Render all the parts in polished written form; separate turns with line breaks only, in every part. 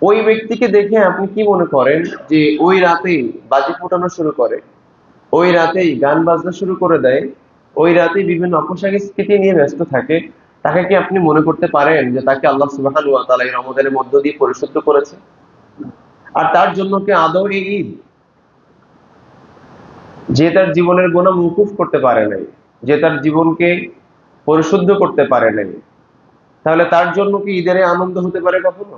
ওই ব্যক্তিকে দেখে আপনি কি মনে করেন যে ওই রাতেই বাজি ফোটানো শুরু করে, ওই রাতেই গান বাজনা শুরু করে দেয়, ওই রাতেই বিভিন্ন অপসংস্কৃতি নিয়ে ব্যস্ত থাকে, তাকে কি আপনি মনে করতে পারেন যে তাকে আল্লাহ সুবহানাহু ওয়া তাআলা এই রমজানের মধ্য দিয়ে পরিশুদ্ধ করেছে? আর তার জন্য কি আদৌ এই ঈদ? যে তার জীবনের গুনাহ মওকুফ করতে পারে নাই, যে তার জীবনকে পরিশুদ্ধ করতে পারে নাই, তাহলে তার জন্য কি ঈদের এই আনন্দ হতে পারে কখনো?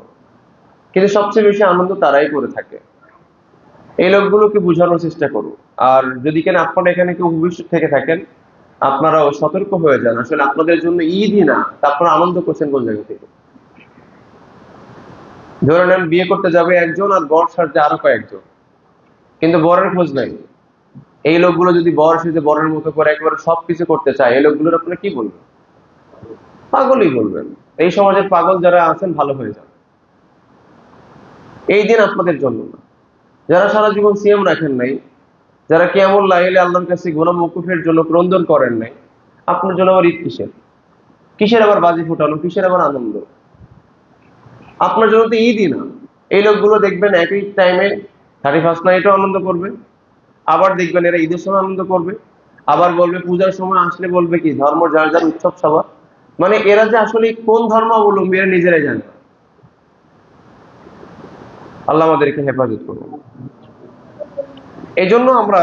কিন্তু সবচেয়ে বেশি আনন্দ তারাই করে থাকে। এই লোকগুলোকে বোঝানোর চেষ্টা করুন। আর যদি কেন আপনারা এখানে কেউ ভবিষ্যৎ থেকে থাকেন, আপনারাও সতর্ক হয়ে যান, আসলে আপনাদের জন্য ঈদই না, তারপরে আনন্দ করছেন কোন জায়গা থেকে? ধরে নেন বিয়ে করতে যাবে একজন আর বর সাজছে আরো কয়েকজন, কিন্তু বরের খোঁজ নাই। এই লোকগুলো যদি বর সেজে বরের মতো করে একেবারে সবকিছু করতে চায়, এই লোকগুলোর আপনারা কি বলবেন? পাগলই বলবেন। এই সমাজের পাগল যারা আছেন ভালো হয়ে যান। এই দিন আপনাদের জন্য না। যারা সারা জীবন সিয়াম রাখেন নাই, যারা কিয়ামুল লাইলে আল্লাহর কাছে গুনাহ মওকুফের জন্য ক্রন্দন করেন নাই, আপনার জন্য আবার ঈদ কিসের? কিসের আবার বাজি ফোটানো, কিসের আবার আনন্দ? আপনার জন্য তো ঈদই না। এই লোকগুলো দেখবেন একই টাইমে 31st নাইটও আনন্দ করবে, আবার দেখবেন এরা ঈদের সময় আনন্দ করবে, আবার বলবে পূজার সময় আসলে বলবে কি ধর্ম যার যার উৎসব সবার। মানে এরা যে আসলে কোন ধর্ম অবলম্বী এরা নিজেরাই জানে না। আল্লাহ আমাদেরকে হেফাজত করুন। এই জন্য আমরা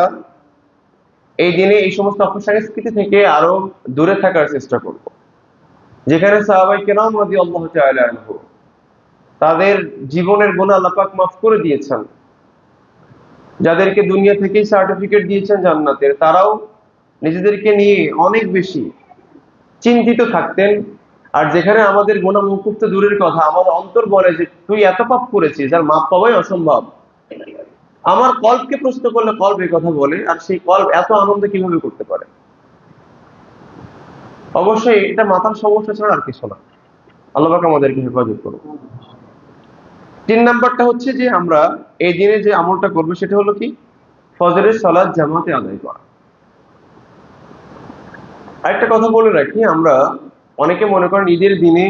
এই দিনে এই সমস্ত অপসংস্কৃতি থেকে আরো দূরে থাকার চেষ্টা করব। যেখানে সাহাবায়ে কেরাম রাদিয়াল্লাহু তাআলা আনহু তাদের জীবনের গুনাহ আল্লাহ পাক মাফ করে দিয়েছেন, যাদেরকে দুনিয়া থেকেই সার্টিফিকেট দিয়েছেন জান্নাতের, তারাও নিজেদেরকে নিয়ে অনেক বেশি চিন্তিত থাকতেন। আর যেখানে আমাদের গুনাহ মওকুফ তো দূরের কথা, আমাদের অন্তর বলে যে তুই এত পাপ করেছিস আর মাপ পাওয়াই অসম্ভব। আমার কল্পকে প্রশ্ন করলে কল্প এই কথা বলে, আর সেই কল্প এত আনন্দ কিভাবে করতে পারে? অবশ্যই এটা মাথার সমস্যা ছাড়া আর কিছু না। আল্লাহ পাক আমাদেরকে হেফাজত করুন। 3 নাম্বারটা হচ্ছে যে আমরা এই দিনে যে আমলটা করবো সেটা হলো কি, ফজরের সালাত জামাতে আদায় করা। আরেকটা কথা বলে রাখি, আমরা অনেকে মনে করেন ঈদের দিনে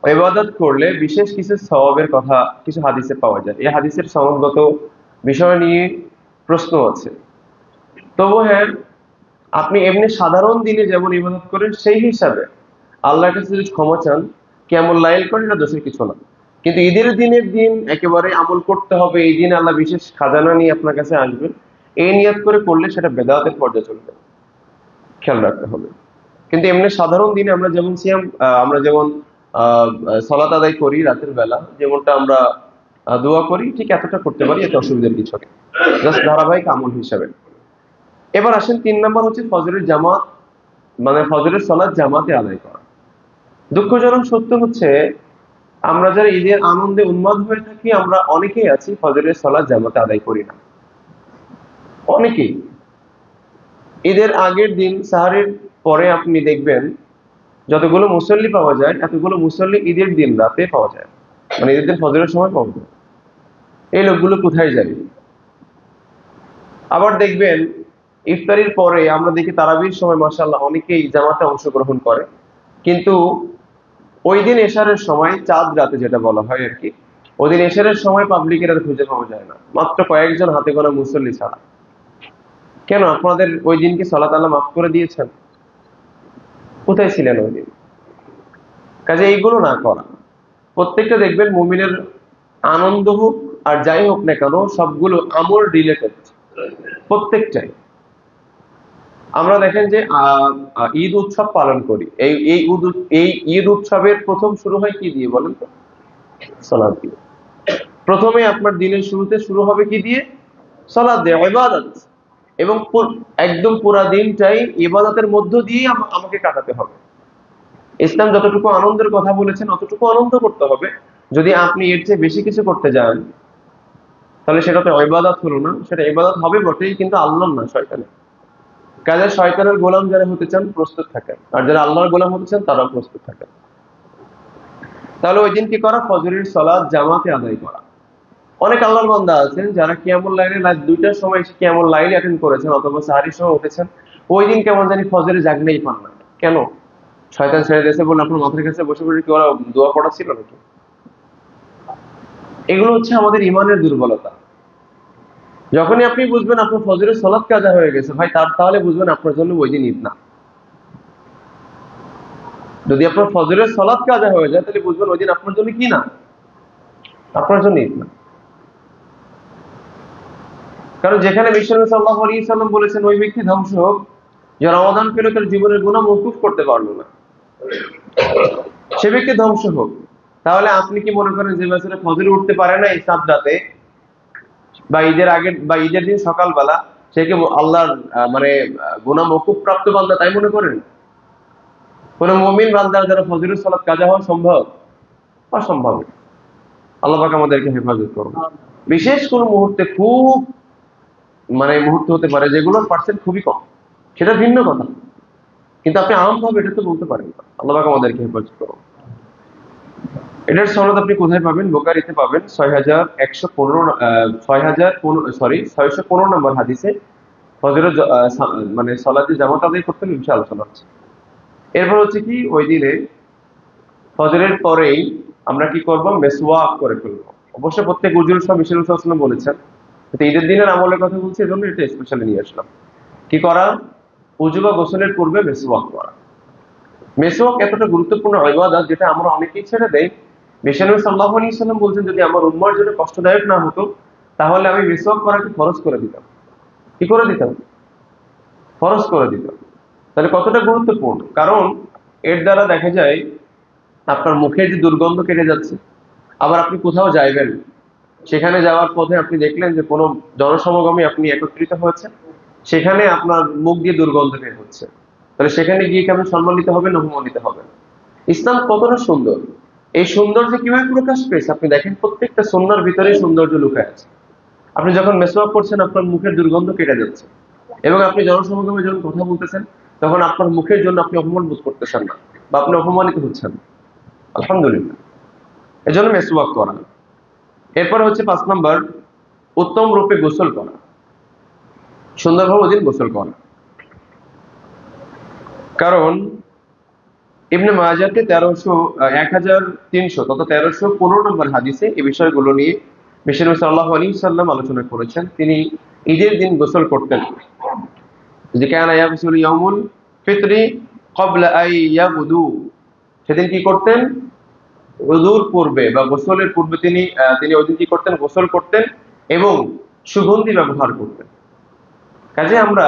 ইবাদত করলে বিশেষ কিছু সওয়াবের কথা কিছু হাদিসে পাওয়া যায়। এই হাদিসের সনদগত বিষয় নিয়ে প্রশ্ন আছে। তবু হ্যাঁ, আপনি এমনি সাধারণ দিনে যেমন ইবাদত করেন সেই হিসাবে আল্লাহর কাছে যদি ক্ষমা চান, কিয়ামুল লাইল করেন, এটা দোষের কিছু না। কিন্তু ঈদের দিনের দিন একেবারে আমল করতে হবে, এই দিন আল্লাহ বিশেষ খাজানা নিয়ে আপনার কাছে আসবেন, এই নিয়াত করে করলে সেটা বেদাতের পর্যায়ে চলে যাবে। খেয়াল রাখতে হবে। কিন্তু এমনি সাধারণ দিনে আমরা যেমন সিয়াম আমরা যেমন সালাত আদায় করি রাতের বেলা, যেমনটা আমরা দোয়া করি, ঠিক এতটা করতে পারি, এতে অসুবিধার কিছু নেই, জাস্ট ধারাবাহিক আমল হিসাবে। এবার আসেন 3 নাম্বার হচ্ছে ফজরের জামাত, মানে ফজরের সালাত জামাতে আদায় করা। দুঃখজনক সত্য হচ্ছে আমরা যারা ঈদের আনন্দে উন্মাদ হয়ে থাকি, আমরা অনেকেই আছি ফজরের সালাত জামাতে আদায় করি না। অনেকেই ঈদের আগের দিন সাহারের পরে আপনি দেখবেন যতগুলো মুসল্লি পাওয়া যায়, এতগুলো মুসল্লি ঈদের দিন রাতে পাওয়া যায়, মানে ঈদের দিন ফজরের সময় পাওয়া যায়। এই লোকগুলো কোথায় যায়? আবার দেখবেন ইফতারির পরে আমরা দেখি তারাবির সময় মাশাআল্লাহ অনেকেই জামাতে অংশগ্রহণ করে, কিন্তু ওই দিন এশারের সময়, চাঁদ রাতে যেটা বলা হয় আর কি, ওই দিন এশারের সময় পাবলিকের আর খুঁজে পাওয়া যায় না, মাত্র কয়েকজন হাতে গোনা মুসল্লি ছাড়া। কেন? আপনাদের ওই দিন কি সালাত আল্লাহ মাফ করে দিয়েছেন? কোথায় ছিলেন ওই দিন? কাজে এইগুলো না করা। প্রত্যেকটা দেখবেন মুমিনের আনন্দ হোক আর যাই হোক না কেন, সবগুলো আমল রিলেটেড, প্রত্যেকটাই। আমরা দেখেন যে ঈদ উৎসব পালন করি, এই ঈদ উৎসবের প্রথম শুরু হয় কি দিয়ে বলেন তো? সালাত দিয়ে। প্রথমে আপনার দিনের শুরুতে শুরু হবে কি দিয়ে? সালাত দিয়ে, ইবাদত। এবং একদম পুরা দিনটাই ইবাদতের মধ্য দিয়ে আমাকে কাটাতে হবে। ইসলাম যতটুকু আনন্দের কথা বলেছেন অতটুকু আনন্দ করতে হবে। যদি আপনি এর চেয়ে বেশি কিছু করতে যান, তাহলে সেটা তো ইবাদত হলো না। সেটা ইবাদত হবে বটেই, কিন্তু আল্লাহর না, শয়তানের। কাজে শয়তানের গোলাম যারা হতে চান প্রস্তুত থাকেন, আর যারা আল্লাহর গোলাম হতে চান তারাও প্রস্তুত থাকেন। তাহলে ওই দিন কি করা? ফজরের সালাত জামাতে আদায় করা। অনেক আল্লাহর বান্দা আছেন যারা কিয়ামুল লাইলে রাত 2টার সময় এসে কিয়ামুল লাইল অ্যাটেন্ড করেছেন অথবা সাহারির সময় উঠেছেন, ওই দিন কেমন জানি ফজরে জাগনেই পান না। কেন? শয়তান ছেড়ে দিয়েছে বলে আপনার মাথার কাছে বসে বসে কি ওরা দোয়া পড়া ছিল নাকি? এগুলো হচ্ছে আমাদের ইমানের দুর্বলতা। যখনই আপনি বুঝবেন আপনার ফজরের সালাত কাজা হয়ে গেছে ভাই, তাহলে বুঝবেন আপনার জন্য ওই দিন ঈদ না। যদি আপনার ফজরের সালাত কাজা হয়ে যায় তাহলে বুঝবেন ওই দিন আপনার জন্য কি না, আপনার জন্য ঈদ না। কারণ যেখানে বিশ্বনবী সাল্লাল্লাহু আলাইহি সাল্লাম বলেছেন ওই ব্যক্তি ধ্বংস হোক যে রমাদান পেল তার জীবনের গুনাহ মওকুফ করতে পারলো না, সে ব্যক্তি ধ্বংস হোক। তাহলে আপনি কি মনে করেন যে বছরে ফজরে উঠতে পারে না এই সাত রাতে বা ঈদের আগে বা ঈদের দিন সকালবেলা, সে কি আল্লাহর মানে গুনাহ মওকুফ প্রাপ্ত বান্দা তাই মনে করেন? কোন মুমিন বান্দার দ্বারা ফজরের সালাত কাজা হওয়া সম্ভব? অসম্ভব। আল্লাহ পাক আমাদেরকে হেফাজত করুন। বিশেষ কোন মুহূর্তে খুব মানে মুহূর্ত হতে পারে যেগুলোর পার্সেন্ট খুবই কম, সেটা ভিন্ন কথা, কিন্তু আপনি আমভাবে এটা তো বলতে পারেন না। আল্লাহ পাক আমাদেরকে হেফাজত করুন। এটার সনদ আপনি কোথায় পাবেন? বুখারীতে পাবেন 6115 নম্বর হাদিসে ফজরের মানে সালাতে জামাত আদায় করতে বিষয়ে আলোচনা হচ্ছে। এরপর হচ্ছে কি, ওই দিনে ফজরের পরেই আমরা কি করব? মেসওয়াক করে ফেলবো। অবশ্য প্রত্যেক উজুর সব বিশ্বনবী সাল্লাল্লাহু আলাইহি ওয়াসাল্লাম বলেছেন, কিন্তু ঈদের দিনের আমলের কথা বলছি এজন্য এটা স্পেশালি নিয়ে আসলাম। কি করা? উজু বা গোসলের পূর্বে মেসওয়াক করা। মেসওয়াক এতটা গুরুত্বপূর্ণ ইবাদত যেটা আমরা অনেকেই ছেড়ে দেই। বিশ্বনবী সাল্লাল্লাহু আলাইহি ওয়াসাল্লাম বলছেন, যদি আমার উম্মার জন্য কষ্টদায়ক না হতো তাহলে আমি মেসওয়াক করাকে ফরজ করে দিতাম। কি করে দিতাম? ফরজ করে দিতাম। তাহলে কতটা গুরুত্বপূর্ণ, কারণ এর দ্বারা দেখা যায় আপনার মুখের যে দুর্গন্ধ কেটে যাচ্ছে। আবার আপনি কোথাও যাইবেন, সেখানে যাওয়ার পথে আপনি দেখলেন যে কোনো জনসমাগমে আপনি একত্রিত হয়েছে, সেখানে আপনার মুখ দিয়ে দুর্গন্ধ বের হচ্ছে, তাহলে সেখানে গিয়ে কেমন সম্মানিত হবেন, অপমানিত হবেন? ইসলাম কতটা সুন্দর, এই সৌন্দর্য কিভাবে প্রকাশ পেয়েছে আপনি দেখেন। প্রত্যেকটা সুন্নাহর ভিতরে সৌন্দর্য লুকায় আছে। আপনি যখন মেসওয়াক করছেন আপনার মুখের দুর্গন্ধ কেটে যাচ্ছে, এবং আপনি জনসমাগমে যখন কথা বলতেছেন তখন আপনার মুখের জন্য আপনি অপমান বোধ করতেছেন না বা আপনি অপমানিত হচ্ছেন। আলহামদুলিল্লাহ, এজন্য মেসওয়াক করা। এরপর হচ্ছে 5 নম্বর, উত্তম রূপে গোসল করা, সুন্দরভাবে ওদিন গোসল করা। কারণ ইবনে মাজাহতে 1300 তথা 1315 নম্বর হাদিসে এই বিষয়গুলো নিয়ে বিশ্বনবী সাল্লাল্লাহু আলাইহি সাল্লাম আলোচনা করেছেন। তিনি ঈদের দিন গোসল করতেন, যে কানা ইয়াগসুলু ইয়াউমুল ফিতরি ক্বাবলা আই ইয়াগদু, সেদিন কি করতেন? ওযুর পূর্বে বা গোসলের পূর্বে তিনি ওই দিন কি করতেন? গোসল করতেন এবং সুগন্ধি ব্যবহার করতেন। কাজে আমরা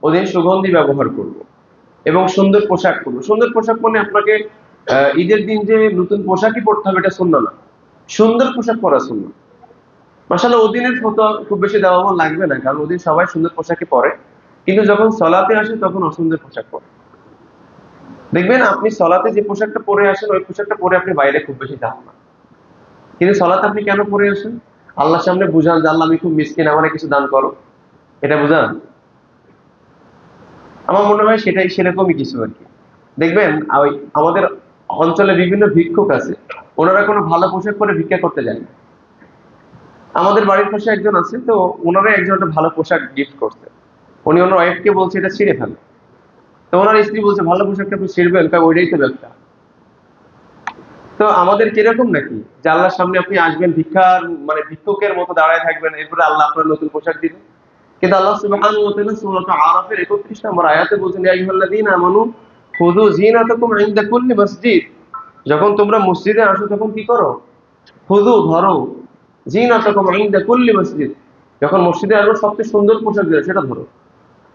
ওদিন সুগন্ধি ব্যবহার করব এবং সুন্দর পোশাক পরবো। সুন্দর পোশাক মানে আপনাকে ঈদের দিন যে নতুন পোশাকই পরতে হবে এটা সুন্নাহ না, সুন্দর পোশাক পরা সুন্নাহ। মাশাআল্লাহ, ওদিনের ফটো খুব বেশি দেওয়া লাগবে না, কারণ ওদিন সবাই সুন্দর পোশাকই পরে, কিন্তু যখন সলাতে আসে তখন অসুন্দর পোশাক পরে। দেখবেন আপনি সলাতে যে পোশাকটা পরে আসেন ওই পোশাকটা পরে আপনি বাইরে খুব বেশি যান না, কিন্তু সলাতে আপনি কেন পরে আসেন? আল্লাহর সামনে বুঝান যে আল্লাহ আমি খুব মিসকিন, আমারে কিছু দান করো, এটা বুঝান। আমার মনে হয় সেটাই সেরকমই কিছু আর কি। দেখবেন ওই আমাদের অঞ্চলে বিভিন্ন ভিক্ষুক আছে, ওনারা কোনো ভালো পোশাক পরে ভিক্ষা করতে যায় না। আমাদের বাড়ির পাশে একজন আছে, তো ওনারা একজন একটা ভালো পোশাক গিফট করছে, উনি ওনার ওয়াইফকে বলছে এটা ছিঁড়ে ফেলে। তো ওনার স্ত্রী বলছে ভালো পোশাকটা আপনি ছিঁড়বেন, ওইটাই তো ব্যবসা। তো আমাদের কিরকম নাকি যে আল্লাহর সামনে আপনি আসবেন ভিক্ষার মানে ভিক্ষুকের মতো দাঁড়ায় থাকবেন, এরপরে আল্লাহ আপনার নতুন পোশাক দিবেন? কিন্তু আল্লাহ সুবহানাহু ওয়া তাআলা সূরা আরাফের 31 নম্বর আয়াতে বলছেন, ইয়া আইয়ুহাল্লাযীনা আমানু খুযু যিনাতাকুম ইনদা কুল্লি মসজিদ, যখন তোমরা মসজিদে আসো তখন কি করো? খুযু ধরো, যিনাতাকুম ইনদা কুল্লি মসজিদ, যখন মসজিদে আসো সবচেয়ে সুন্দর পোশাক দিও সেটা ধরো।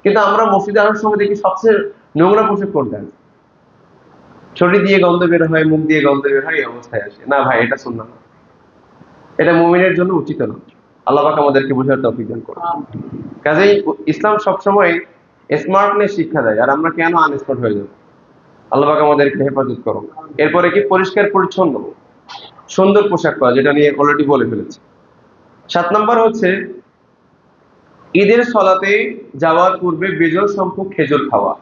কিন্তু আমরা মসজিদে আসার সময় দেখি সবচেয়ে নোংরা পোশাক কোনটা? ছড়ি দিয়ে গন্ধ বের হয়, মুখ দিয়ে গন্ধ বের হয়, এই অবস্থায় আসে না। ভাই এটা সুন্নাহ না, এটা মুমিনের জন্য উচিত না। আল্লাহ পাক আমাদেরকে বোঝার তৌফিক দান করুন। কাজেই ইসলাম সবসময় স্মার্টনেস শিক্ষা দেয়, আর আমরা কেন আনস্মার্ট হয়ে যাব? আল্লাহ পাক আমাদেরকে হেফাজত করুন। এরপরে কি? পরিষ্কার পরিচ্ছন্ন সুন্দর পোশাক পরা, যেটা নিয়ে অলরেডি বলে ফেলেছি। 7 নম্বর হচ্ছে ঈদের সলাতে যাওয়ার পূর্বে বেজোড় সংখ্যক খেজুর খাওয়া।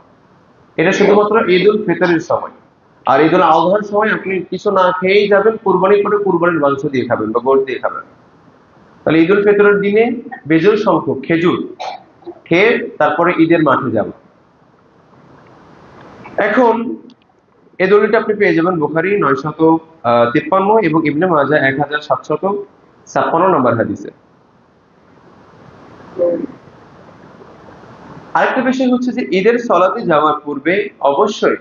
এটা শুধুমাত্র ঈদ উল ফিতরের সময়, আর ঈদ উল আযহার সময় আপনি কিছু না খেয়েই যাবেন, কুরবানি করে কুরবানির মাংস দিয়ে খাবেন বা গোশত দিয়ে খাবেন। তাহলে ঈদ উল ফিতরের দিনে বেজোড় সংখ্যক খেজুর খেয়ে তারপরে ঈদের মাঠে যাব। এখন এই দলিলটা আপনি পেয়ে যাবেন বুখারী 953 এবং ইবনে মাজাহ 1700 56 নম্বর হাদিসে। আরেকটা বিষয় হচ্ছে যে ঈদের সালাতে যাওয়ার পূর্বে অবশ্যই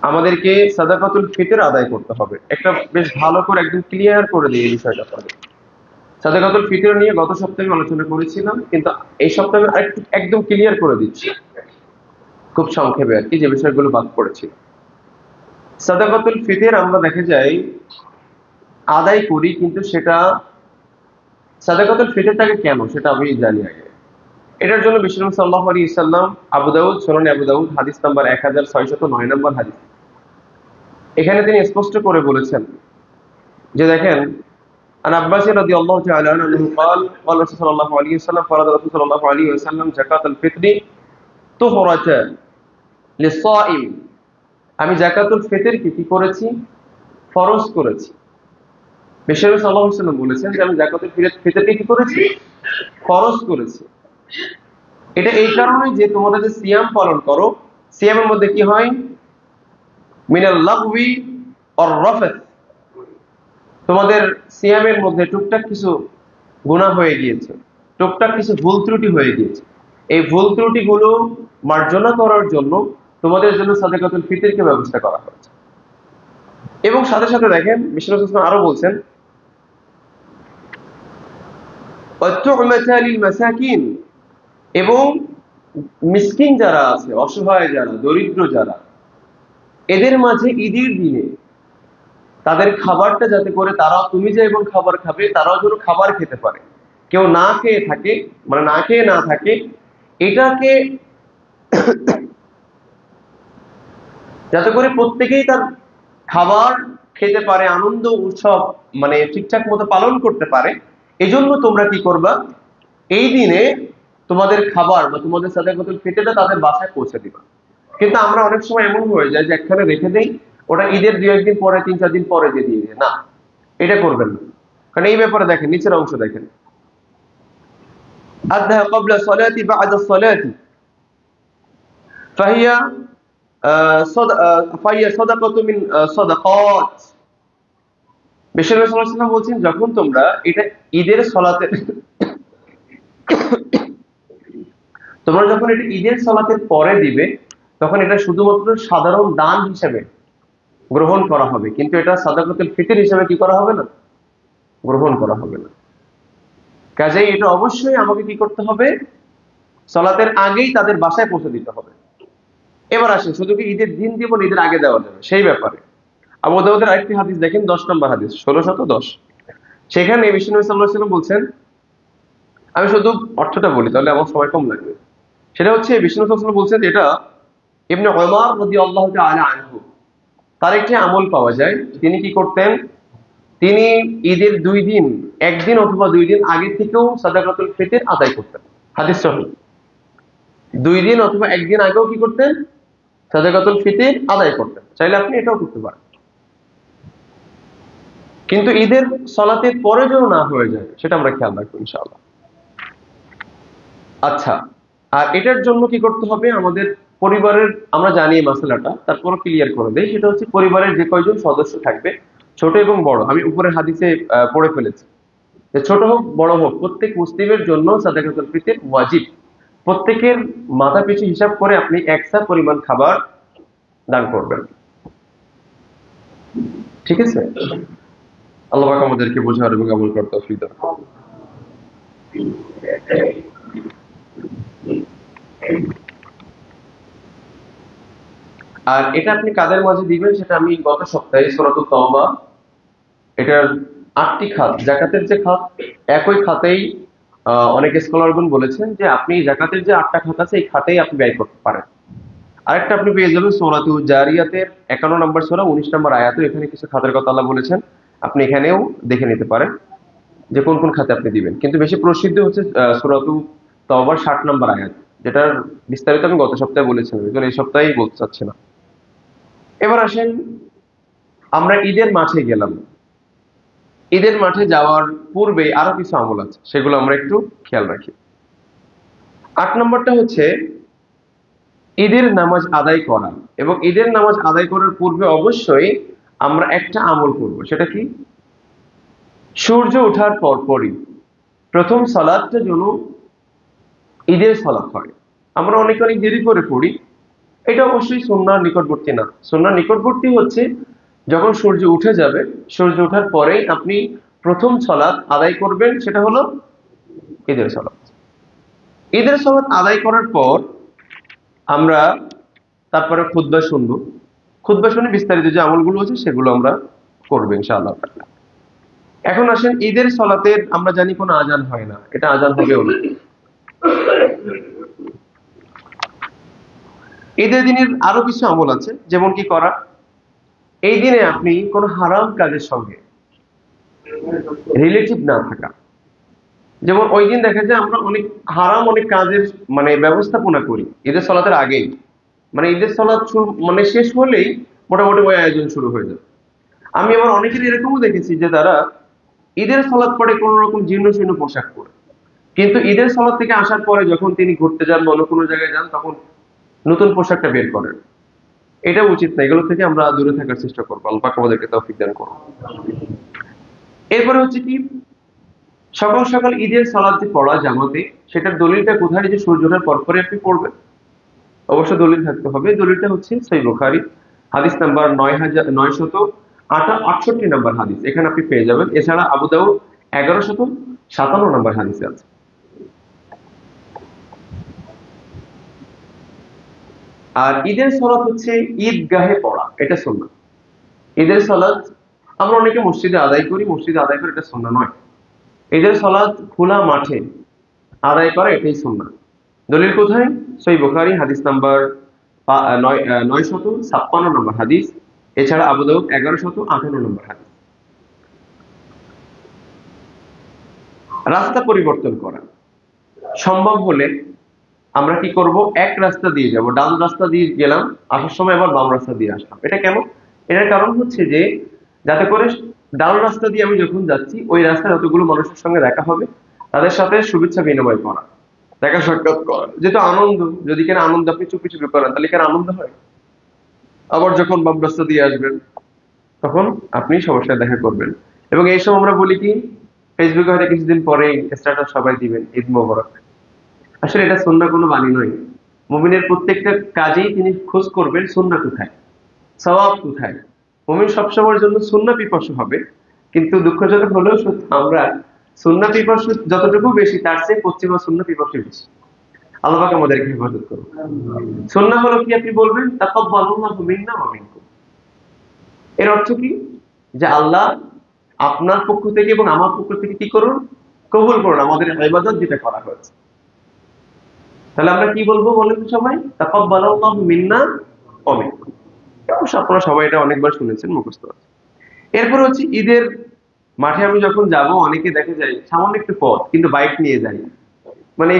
আমাদেরকে সাদাকাতুল ফিতর আদায় করতে হবে। একটা বেশ ভালো করে একদম ক্লিয়ার করে দিই এই বিষয়টা আপনাদের। সাদাকাতুল ফিতর নিয়ে গত সপ্তাহে আলোচনা করেছিলাম, কিন্তু এই সপ্তাহে আরেকটু একদম ক্লিয়ার করে দিচ্ছি খুব সংক্ষেপে আর কি, যে বিষয়গুলো বাদ পড়েছিল। সাদাকাতুল ফিতর আমরা দেখা যায় আদায় করি, কিন্তু সেটা সাদাকাতুল ফিতরটাকে কেন সেটা আমি জানি আগে। এটার জন্য বিশ্বনবী সাল্লাল্লাহু আলাইহি ওয়াসাল্লাম আবু দাউদ, সুনান আবু দাউদ হাদিস নাম্বার 1609 নম্বর হাদিস, এখানে তিনি স্পষ্ট করে বলেছেন যে দেখেন, আন আব্বাস রাদিয়াল্লাহু তাআলা আনহু قال قال رسول সাল্লাল্লাহু আলাইহি ওয়াসাল্লাম فرض رسول সাল্লাল্লাহু আলাইহি ওয়াসাল্লাম যাকাতুল ফিতরি তুহরাতান লিসাইম, আমি যাকাতুল ফিতরকে কি করেছি, ফরজ করেছি। বিশ্বনবী সাল্লাল্লাহু আলাইহি ওয়াসাল্লাম বলেছেন যে আমি যাকাতুল ফিতরকে কি করেছি, ফরজ করেছি। এটা এই কারণে যে তোমরা যে সিয়াম পালন করো, সিয়ামের মধ্যে কি হয়, মিনাল লাগবি অর রাফাত, তোমাদের সিয়ামের মধ্যে টুকটাক কিছু গুনাহ হয়ে গিয়েছে, টুকটাক কিছু ভুল ত্রুটি হয়ে গিয়েছে। এই ভুল ত্রুটিগুলো মার্জনা করার জন্য তোমাদের জন্য সাদাকাতুল ফিতরকে ব্যবস্থা করা হয়েছে। এবং সাথে সাথে দেখেন বিশ্বনবী সাল্লাল্লাহু আলাইহি ওয়াসাল্লাম আরো বলছেন ওয়াতু'মাতা লিল মাসাকিন, এবং মিসকিন যারা আছে, অসহায় যারা, দরিদ্র যারা, এদের মাঝে ঈদের দিনে তাদের খাবারটা যাতে করে তারাও, তুমি যে এবং খাবার খাবে তারাও যেন খাবার খেতে পারে, কেউ না খেয়ে থাকে, মানে না খেয়ে না থাকে, এটাকে যাতে করে প্রত্যেকেই তার খাবার খেতে পারে, আনন্দ উৎসব মানে ঠিকঠাক মতো পালন করতে পারে, এজন্য তোমরা কি করবা, এই দিনে তোমাদের খাবার বা তোমাদের সাদাকাতুল ফিতরটা তাদের বাসায় পৌঁছে দিবা। কিন্তু আমরা অনেক সময় এমন হয়ে যায় যে একখানে রেখে দেই, ওটা ঈদের 2-1 দিন পরে, 3-4 দিন পরে দিয়ে দিয়ে না, এটা করবেন না। কারণ এই ব্যাপারে দেখেন নিচের অংশ দেখেন, আদহা ক্বাবলা সালাতি বা'দা সালাতি ফাহিয়া সাদাকাতু মিন সাদাকাত। বিশ্বনবী সাল্লাল্লাহু আলাইহি ওয়াসাল্লাম বলছেন যখন তোমরা এটা ঈদের সালাতের তোমরা যখন এটা ঈদের সালাতের পরে দিবে, তখন এটা শুধুমাত্র সাধারণ দান হিসেবে গ্রহণ করা হবে, কিন্তু এটা সাদাকাতুল ফিতর হিসেবে কি করা হবে না, গ্রহণ করা হবে না। কাজেই এটা অবশ্যই আমাকে কি করতে হবে, সালাতের আগেই তাদের বাসায় পৌঁছে দিতে হবে। এবার আসেন, শুধু কি ঈদের দিন দিব না ঈদের আগে দেওয়া যাবে সেই ব্যাপারে। আবু দাউদের আরেকটি হাদিস দেখেন, 10 নম্বর হাদিস 1610, সেখানে বিশ্বনবী সাল্লাল্লাহু আলাইহি ওয়াসাল্লাম বলছেন, আমি শুধু অর্থটা বলি তাহলে আমার সময় কম লাগবে। সেটা হচ্ছে বিশ্বনবী সাল্লাল্লাহু আলাইহি ওয়াসাল্লাম বলছেন, এটা ইবনে উমর রাদিয়াল্লাহু তাআলা আনহু তার একটি আমল পাওয়া যায়, তিনি কি করতেন, তিনি ঈদের 2 দিন, 1 দিন অথবা 2 দিন আগে থেকেও সাদাকাতুল ফিতর আদায় করতেন। হাদিস সহিহ, 2 দিন অথবা 1 দিন আগেও কি করতেন, সাদাকাতুল ফিতর আদায় করতেন। চাইলে আপনি এটাও করতে পারেন, কিন্তু ঈদের সালাতের পরে যেন না হয়ে যায় সেটা আমরা খেয়াল রাখবো ইনশাআল্লাহ। আচ্ছা, আর এটার জন্য কি করতে হবে, আমাদের পরিবারের, আমরা জানি এই মাসলাটা, তারপর ক্লিয়ার করে দেই, সেটা হচ্ছে পরিবারের যে কয়জন সদস্য থাকবে, ছোট এবং বড়, আমি উপরের হাদিসে পড়ে ফেলেছি যে ছোট হোক বড় হোক প্রত্যেক মুসলিমের জন্য সাদাকাতুল ফিতর ওয়াজিব। প্রত্যেকের মাথা পিছু হিসাব করে আপনি একসা পরিমাণ খাবার দান করবেন, ঠিক আছে? আল্লাহ পাক আমাদেরকে বোঝার এবং আমল করতে তৌফিক দান করুন। আর এটা আপনি কাদের মাঝে দিবেন সেটা আমি গত সপ্তাহে সূরাতুত তাওবা, এটার 8টি খাত, যাকাতের যে খাত, একই খাতেই অনেক স্কলারগণ বলেছেন যে আপনি যাকাতের যে 8টা খাত আছে এই খাতেই আপনি ব্যয় করতে পারেন। আরেকটা আপনি পেয়ে যাবেন সূরাতুল জারিয়াতের 51 নম্বর সূরা 19 নম্বর আয়াতে, এখানে কিছু খাতের কথা আল্লাহ বলেছেন, আপনি এখানেও দেখে নিতে পারেন যে কোন কোন খাতে আপনি দিবেন। কিন্তু বেশি প্রসিদ্ধ হচ্ছে সূরাতুল তাওবার 60 নম্বর আয়াত, যেটার বিস্তারিত আমি গত সপ্তাহে বলেছিলাম, এজন্য এই সপ্তাহেই বলতে চাচ্ছি না। এবার আসেন, আমরা ঈদের মাঠে গেলাম, ঈদের মাঠে যাওয়ার পূর্বে আরো কিছু আমল আছে, সেগুলো আমরা একটু খেয়াল রাখি। 8 নম্বরটা হচ্ছে ঈদের নামাজ আদায় করা, এবং ঈদের নামাজ আদায় করার পূর্বে অবশ্যই আমরা একটা আমল করব, সেটা কি, সূর্য ওঠার পরপরই প্রথম সালাতটা যেন ঈদের সালাত হয়। আমরা অনেক অনেক দেরি করে পড়ি, এটা অবশ্যই সুন্নাহর নিকটবর্তী না। সুন্নাহর নিকটবর্তী হচ্ছে যখন সূর্য উঠে যাবে, সূর্য ওঠার পরেই আপনি প্রথম সালাত আদায় করবেন, সেটা হলো ঈদের সালাত। ঈদের সালাত আদায় করার পর আমরা তারপরে খুতবা শুনবো, খুতবা শুনে বিস্তারিত যে আমলগুলো আছে সেগুলো আমরা করবো ইনশাআল্লাহ। এখন আসেন ঈদের সালাতের, আমরা জানি কোনো আজান হয় না, এটা আজান হবেও না। ঈদের দিনের আরো কিছু আমল আছে, যেমন কি করা, এই দিনে আপনি কোনো হারাম কাজের সঙ্গে রিলেটিভ না থাকা। যেমন ওই দিন দেখা যায় আমরা অনেক হারাম অনেক কাজের ব্যবস্থাপনা করি ঈদের সালাতের আগেই, ঈদের সালাত মানে শেষ হলেই মোটামুটি ওই আয়োজন শুরু হয়ে যায়। আমি আবার অনেকের এরকমও দেখেছি যে তারা ঈদের সালাত পরে কোন রকম জীর্ণ শীর্ণ পোশাক পরে, কিন্তু ঈদের সালাত থেকে আসার পরে যখন তিনি ঘুরতে যান বা অন্য কোনো জায়গায় যান তখন নতুন পোশাকটা বের করেন। এটা উচিত না, এগুলো থেকে আমরা দূরে থাকার চেষ্টা করবো। আল্লাহ পাক আমাদেরকে তৌফিক দান করুন। এরপরে হচ্ছে কি, সকাল সকাল ঈদের সালাত যে পড়া জামাতে, সেটার দলিলটা কোথায়? যে সূর্য ওঠার পরপরে আপনি পড়বেন, অবশ্য দলিল থাকতে হবে। দলিলটা হচ্ছে সহিহ বুখারী হাদিস নাম্বার ৯৯৬৮ নম্বর হাদিস, এখানে আপনি পেয়ে যাবেন। এছাড়া আবু দাউদ ১১৫৭ নম্বর হাদিসে আছে। আর ঈদের সালাত হচ্ছে ঈদগাহে পড়া, এটা সুন্নাহ। ঈদের সালাত আমরা অনেকে মসজিদে আদায় করি, মসজিদে আদায় করে, এটা সুন্নাহ নয়। ঈদের সালাত খোলা মাঠে আদায় করা, এটাই সুন্নাহ। দলিল কোথায়? সহিহ বুখারী হাদিস নাম্বার ৯৫৬ নম্বর হাদিস। এছাড়া আবু দাউদ ১১৫৮ নম্বর হাদিস। রাস্তা পরিবর্তন করা সম্ভব হলে আমরা কি করব, এক রাস্তা দিয়ে যাব, ডান রাস্তা দিয়ে গেলাম, আসার সময় আবার বাম রাস্তা দিয়ে আসলাম। এটা কেন? এটার কারণ হচ্ছে যে যাতে করে ডান রাস্তা দিয়ে আমি যখন যাচ্ছি ওই রাস্তায় যতগুলো মানুষের সঙ্গে দেখা হবে তাদের সাথে শুভেচ্ছা বিনিময় করা, দেখা সাক্ষাৎ করা, যেহেতু আনন্দ। যদি কেন আনন্দ আপনি চুপি চুপি করেন তাহলে কেন আনন্দ হয়? আবার যখন বাম রাস্তা দিয়ে আসবেন তখন আপনি সবার সাথে দেখা করবেন। এবং এই সময় আমরা বলি কি, ফেসবুকে হয়তো কিছুদিন পরে স্ট্যাটাস সবাই দিবেন ঈদ মোবারক। আসলে এটা সুন্নাহ কোনো বাণী নয়। মুমিনের প্রত্যেকটা কাজেই তিনি খোঁজ করবেন সুন্নাহ কোথায়, সওয়াব কোথায়। মুমিন সবসময়ের জন্য সুন্নাহ পিপাসু হবে, কিন্তু দুঃখজনক হলেও সত্য, আমরা সুন্নাহ পিপাসু যতটুকু বেশি তার চেয়ে পশ্চিমা সুন্নাহ পিপাসু বেশি। আল্লাহ পাক আমাদেরকে হেফাজত করুন। সুন্নাহ হলো কি, আপনি বলবেন তাকাব্বালাল্লাহু মিন্না ওয়া মিনকুম। এর অর্থ কি, যে আল্লাহ আপনার পক্ষ থেকে এবং আমার পক্ষ থেকে কি করুন, কবুল করুন আমাদের ইবাদত যেটা করা হয়েছে। তাহলে আমরা কি বলবো বলেন সবাই? তাকাব্বালাল্লাহু মিন্না ওয়া মিনকুম। অবশ্য আপনারা সবাই এটা অনেকবার শুনেছেন, মুখস্থ আছে। এরপর হচ্ছে ঈদের মাঠে আমি যখন যাব, অনেকে দেখা যায় সামান্য একটু পথ কিন্তু বাইক নিয়ে যায়,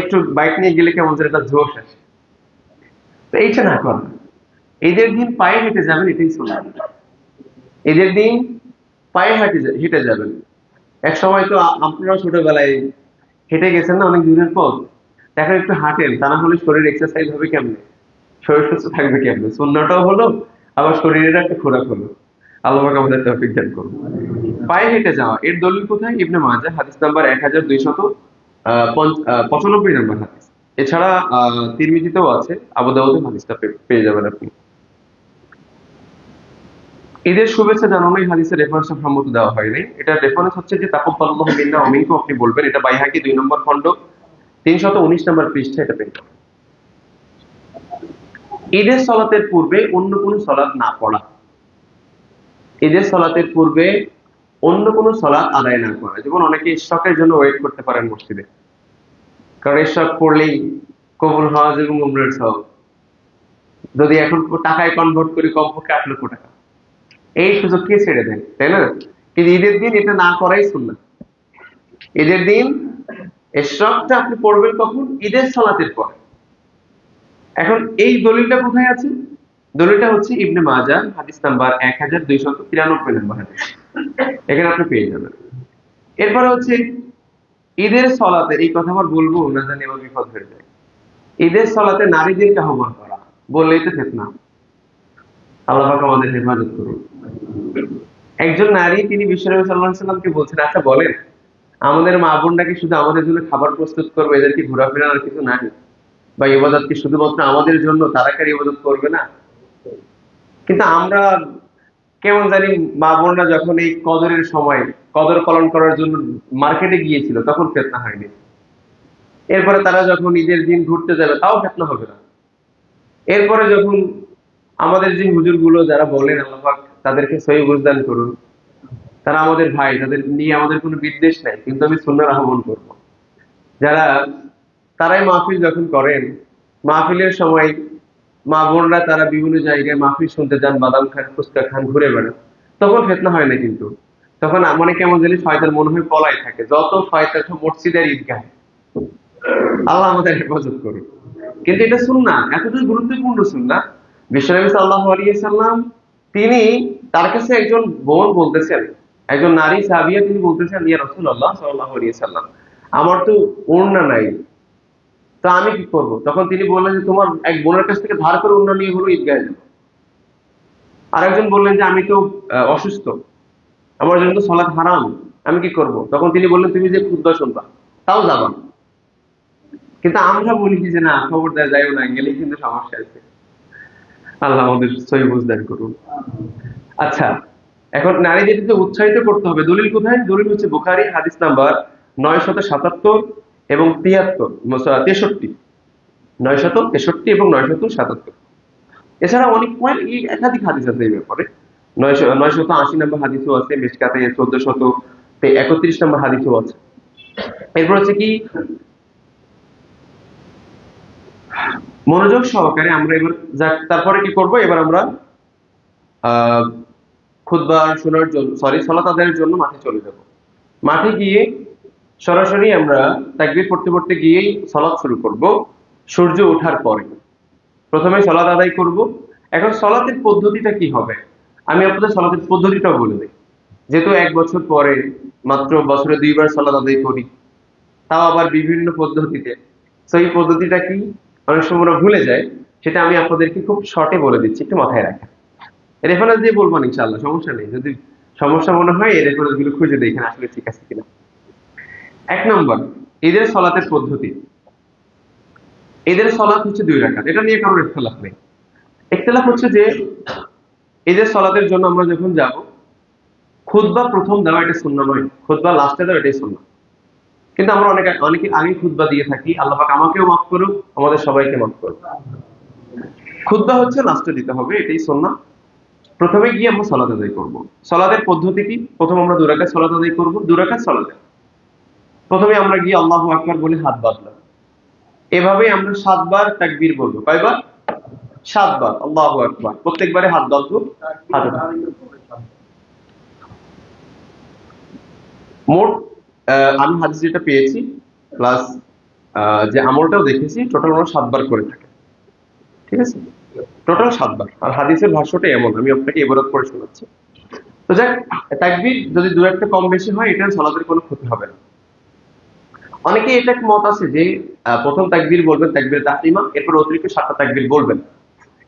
একটু বাইক নিয়ে গেলে কেমন যেন একটা জোশ আসে। তো এইটা না করা, ঈদের দিন পায়ে হেঁটে যাবেন, এটাই সুন্নাহ। ঈদের দিন পায়ে হেঁটে যাবেন। এক সময় তো আপনারা ছোটবেলায় হেঁটে গেছেন না অনেক দূরের পথ, এখন একটু হাঁটেন, তা না হলে শরীর এক্সারসাইজ হবে কেমনে, শরীর সুস্থ থাকবে কেমনে? সুন্নাহটাও হলো, আবার শরীরের একটা খোরাক হলো। আল্লাহ পাক আমাদের তৌফিক দান করুন। পায়ে হেঁটে যাওয়া, এর দলিল কোথায়? ইবনে মাজাহ হাদিস নাম্বার ১২৯৫ নম্বর হাদিস। এছাড়া তিরমিজিতেও আছে, আবু দাউদে হাদিসটা পেয়ে যাবেন আপনি। ঈদের শুভেচ্ছা জানানো এই হাদিসের রেফারেন্স সম্মত দেওয়া হয়নি। এটা রেফারেন্স হচ্ছে যে তাকাব্বালাল্লাহু মিন্না ওয়া মিনকুম আপনি বলবেন, এটা বাইহাকি ২ নম্বর খণ্ড ৩১৯ নম্বর পৃষ্ঠা এটা পেয়ে যাবেন। ঈদের সালাতের পূর্বে অন্য কোনো সালাত না পড়া, ঈদের সালাতের পূর্বে অন্য কোনো সালাত আদায় না করা। যেমন অনেকে ইশরাকের জন্য ওয়েট করতে পারেন মসজিদে, কারণ ইশরাক পড়লেই কবুল হজ এবং উমরার সওয়াব, যদি এখন টাকায় কনভার্ট করি কমপক্ষে ৮ লক্ষ টাকা। এই সুযোগ কে ছেড়ে দেয়, তাই না? কিন্তু ঈদের দিন এটা না করাই সুন্নাহ। ঈদের দিন ইশরাকটা আপনি পড়বেন কখন? ঈদের সালাতের পর। এখন এই দলিলটা কোথায় আছে? দলিলটা হচ্ছে ইবনে মাজাহ হাদিস নাম্বার ১২৯৩ নম্বর হাদিস, এখানে আপনি পেয়ে যাবেন। এরপরে হচ্ছে ঈদের সালাতে, এই কথা আবার বলবো না জানি আমার বিপদ হয়ে যায়, ঈদের সালাতে নারীদেরকে আহ্বান করা, বললেই তো ফিতনা। আল্লাহ পাক আমাদের হেফাজত করুন। একজন নারী তিনি বিশ্বনবী সাল্লাল্লাহু আলাইহি সাল্লামকে বলছেন, আচ্ছা বলেন আমাদের মা বোনরা কি শুধু আমাদের জন্য খাবার প্রস্তুত করবে, এদের কি ঘোরাফেরা আর কিছু নাই, বা ইবাদত কি শুধুমাত্র আমাদের জন্য, তারা কি আর ইবাদত করবে না? কিন্তু আমরা কেমন জানি মা বোনরা যখন এই কদরের সময় কদর পালন করার জন্য মার্কেটে গিয়েছিল তখন ফেতনা হয়নি, এরপরে তারা যখন ঈদের দিন ঘুরতে যাবে তাও ফেতনা হবে না, এরপরে যখন আমাদের যে হুজুর গুলো যারা বলেন আল্লাহ পাক তাদেরকে সহি বুঝদান করুন, তারা আমাদের ভাই, তাদের নিয়ে আমাদের কোনো বিদ্বেষ নাই, কিন্তু আমি সুন্নাহর আহ্বান করব, যারা তারাই মাহফিল যখন করেন, মাহফিলের সময় মা বোনরা তারা বিভিন্ন জায়গায় মাহফিল শুনতে যান, বাদাম খান, ফুচকা খান, ঘুরে বেড়ান, তখন ফেতনা হয় না। কিন্তু তখন মনে কেমন জানি শয়তান মনে হয় পলাই থাকে, যত শয়তান সব মসজিদের ঈদগাহে। আল্লাহ আমাদের হেফাজত করুন। কিন্তু এটা সুন্নাহ, এতটাই গুরুত্বপূর্ণ সুন্নাহ, বিশ্বনবী সাল্লাল্লাহু আলাইহি সাল্লাম তিনি, তার কাছে একজন বোন বলতেছেন, একজন নারী সাহাবিয়া তিনি বলতেছেন, ইয়া রাসূলুল্লাহ সাল্লাল্লাহু আলাইহি সাল্লাম, আমার তো ওড়না নাই, তো আমি কি করব? তখন তিনি বললেন যে তোমার এক বোনের কাছ থেকে ধার করে ওড়না নিয়ে হলো ঈদগাহে যাও। আরেকজন বললেন যে আমি তো অসুস্থ, আমার জন্য তো সালাত হারাম, আমি কি করব? তখন তিনি বললেন তুমি যে খুতবা শুনবা তাও যাবা না। কিন্তু আমরা বলি কি যে না, খবরদার যাইও না, গেলেই কিন্তু সমস্যা আছে। আল্লাহ আমাদের সহি বুঝদান করুন। আচ্ছা, এখন নারীদেরকে উৎসাহিত করতে হবে, দলিল কোথায়? দলিল হচ্ছে বুখারী হাদিস নাম্বার 977 এবং 63 এবং 977। এছাড়া অনেক একাধিক হাদিস আছে এই ব্যাপারে। 980 নম্বর হাদিসও আছে, মিশকাতে 1431 নম্বর হাদিসও আছে। এরপর হচ্ছে কি, মনোযোগ সহকারে আমরা এবার তারপরে কি করব, এবার আমরা আহ খুতবা শোনার জন্য, সালাত আদায়ের জন্য মাঠে চলে যাব। মাঠে গিয়ে সরাসরি আমরা তাকবীর পড়তে পড়তে গিয়েই সালাত শুরু করব। সূর্য ওঠার পরে প্রথমে সালাত আদায় করব। এখন সালাতের পদ্ধতিটা কি হবে, আমি আপনাদের সালাতের পদ্ধতিটাও বলে দিই। যেহেতু এক বছর পরে মাত্র বছরে 2বার সালাত আদায় করি, তাও আবার বিভিন্ন পদ্ধতিতে, তো এই পদ্ধতিটা কি অনেক সময় আমরা ভুলে যায়, সেটা আমি আপনাদেরকে খুব শর্টে বলে দিচ্ছি, একটু মাথায় রাখেন। রেফারেন্স দিয়ে বলবো ইনশাআল্লাহ, সমস্যা নেই। যদি সমস্যা মনে হয় এই রেফারেন্স গুলো খুঁজে দেখেন আসলে ঠিক আছে কিনা। 1 নম্বর, ঈদের সালাতের পদ্ধতি। ঈদের সালাত হচ্ছে 2 রাকাত, এটা নিয়ে কারোর ইখতিলাফ নেই। ইখতিলাফ হচ্ছে যে ঈদের সালাতের জন্য আমরা যখন যাব, খুতবা প্রথম দেওয়া এটা সুন্নাহ নয়, খুতবা লাস্টে দেওয়া এটাই সুন্নাহ। কিন্তু আমরা অনেকে আগে খুতবা দিয়ে থাকি, আল্লাহ পাক আমাকেও মাফ করুক, আমাদের সবাইকে মাফ করুক। খুতবা হচ্ছে লাস্টে দিতে হবে, এটাই সুন্নাহ। প্রথমে গিয়ে আমরা সালাত আদায় করব। সালাতের পদ্ধতি কি? প্রথম আমরা 2 রাকাত সালাত আদায় করব। 2 রাকাত সালাতে প্রথমে আমরা গিয়ে আল্লাহু আকবার বলে হাত বাঁধলাম, এভাবে আমরা 7 বার তাকবীর বলবো। কয়বার? 7 বার আল্লাহু আকবার, প্রত্যেকবারে হাত বাঁধবো। হাত মোট আমি হাদিস যেটা পেয়েছি প্লাস যে আমলটাও দেখেছি, টোটাল আমরা 7 বার করে থাকে, ঠিক আছে? টোটাল 7 বার। আর হাদিসের ভাষ্যটা এমন, আমি আপনাকে ইবারত করে শোনাচ্ছি। তো যাক, তাকবীর যদি 2-1টা কম বেশি হয়, এটার সালাতের কোনো ক্ষতি হবে না। অনেকে এটা মত আছে যে প্রথম তাকবীর বলবেন তাকবীরে তাহরিমা, এরপর অতিরিক্ত 7টা তাকবীর বলবেন,